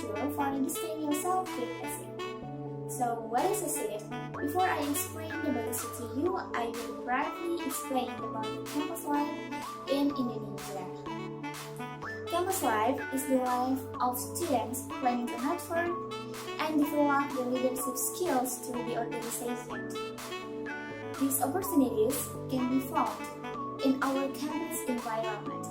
tool for registering yourself with ASEED. So what is ASEED? Before I explain about ASEED to you, I will briefly explain about the campus life in Indonesia. Campus life is the life of students planning to network and develop the leadership skills through the organization. These opportunities can be found in our campus environment.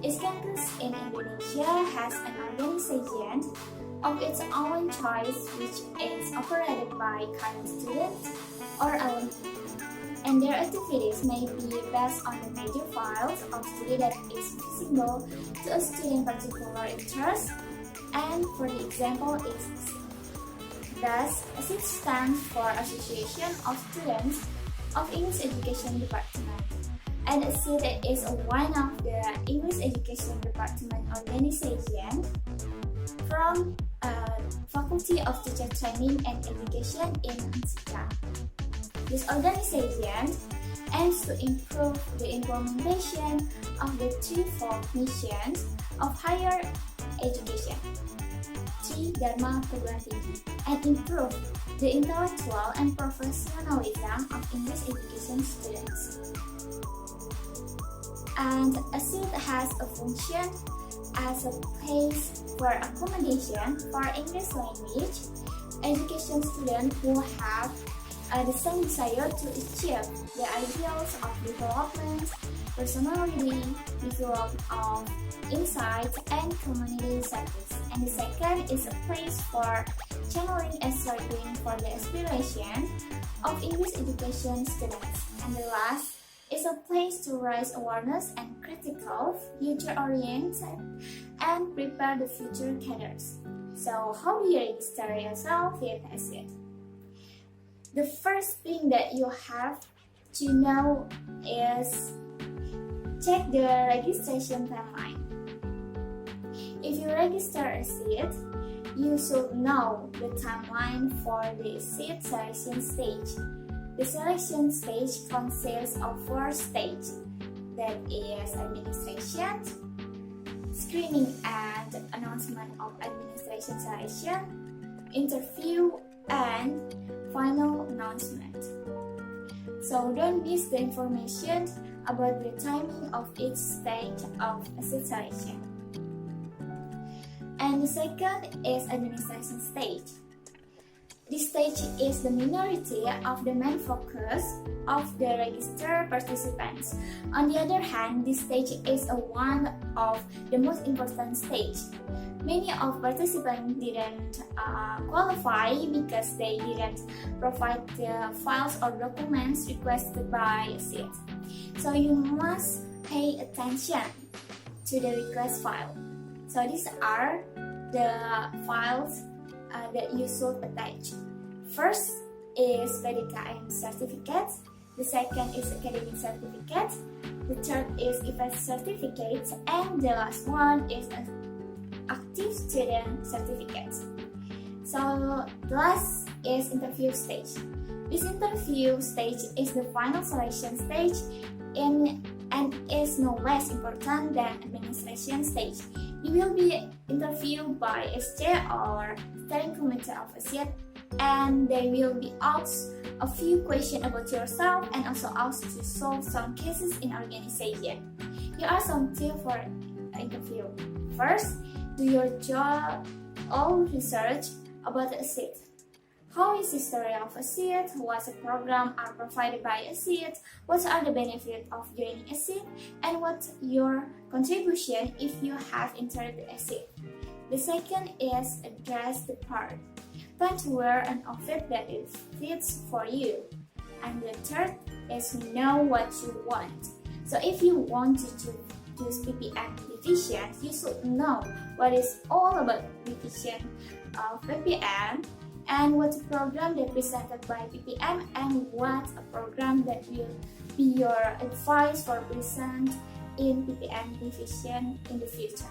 Each campus in Indonesia has an organization of its own choice which is operated by current students or alumni, and their activities may be based on the major files of study that is visible to a student particular interest, and for the example is thus ASEED stands for Association of Students of English Education Department, and ASEED is one of the English Education Department organization from Faculty of Teacher Training and Education in UNSIKA. This organization aims to improve the implementation of the threefold missions of higher education, Tri Dharma Perguruan Tinggi, and improve the intellectual and professionalism of English education students. And ASEED has a function as a place for accommodation for English language education students who have the same desire to achieve the ideals of development, personality, development of insights, and community service. And the second is a place for channeling and serving for the aspiration of English education students. And the last is a place to raise awareness and critical, future-oriented, and prepare the future cadres. So, how do you register yourself with ASEED? The first thing that you have to know is check the registration timeline. If you register ASEED, you should know the timeline for the ASEED selection stage. The selection stage consists of 4 stages, that is administration, screening and announcement of administration selection, interview, and final announcement. So don't miss the information about the timing of each stage of ASEED selection. And the second is administration stage. This stage is the minority of the main focus of the registered participants. On the other hand, this stage is one of the most important stage. Many of participants didn't qualify because they didn't provide the files or documents requested by ASEED. So you must pay attention to the request file. So these are the files that you should attach. First is PDKM certificate, the second is academic certificate, the third is event certificate, and the last one is an active student certificate. So the last is interview stage. This interview stage is the final selection stage and is no less important than administration stage. You will be interviewed by SC or steering committee of ASEED, and they will be asked a few questions about yourself and also asked to solve some cases in organization. Here are some tips for interview. First, do your own research about ASEED. How is the history of ASEED? What programs are provided by ASEED? What are the benefits of joining ASEED? And what's your contribution if you have entered the ASEED? The second is address the part. Plan to wear an outfit that fits for you. And the third is know what you want. So if you want to choose PPM division, you should know what is all about division of PPM and what a program that presented by PPM and what a program that will be your advice for present in PPM division in the future.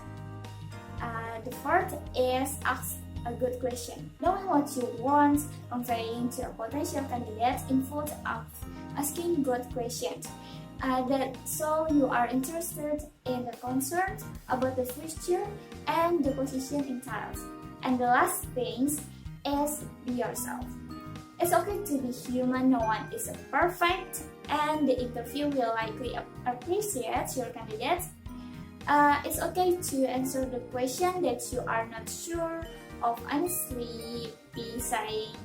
The fourth is ask a good question. Knowing what you want, conveying to a potential candidate involves asking good questions. So you are interested in the concerns about the future and the position in titles. And the last thing is be yourself. It's okay to be human, no one is perfect, and the interview will likely appreciate your candidates. It's okay to answer the question that you are not sure of, honestly be saying,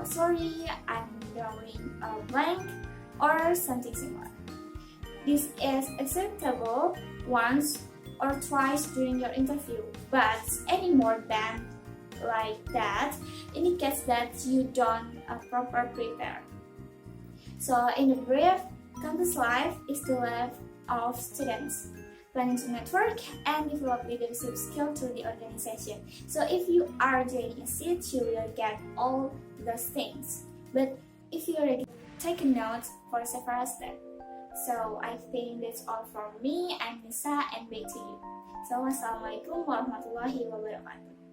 sorry, I'm drawing a blank, or something similar. This is acceptable once or twice during your interview, but any more than like that indicates that you don't proper prepare. So in the brief, campus life is the life of students, planning to network and develop leadership skills through the organization. So if you are joining ASEED, you will get all those things. But if you already taken notes for several steps. So I think that's all from me, Annisa, and back to you. So wassalamualaikum warahmatullahi wabarakatuh.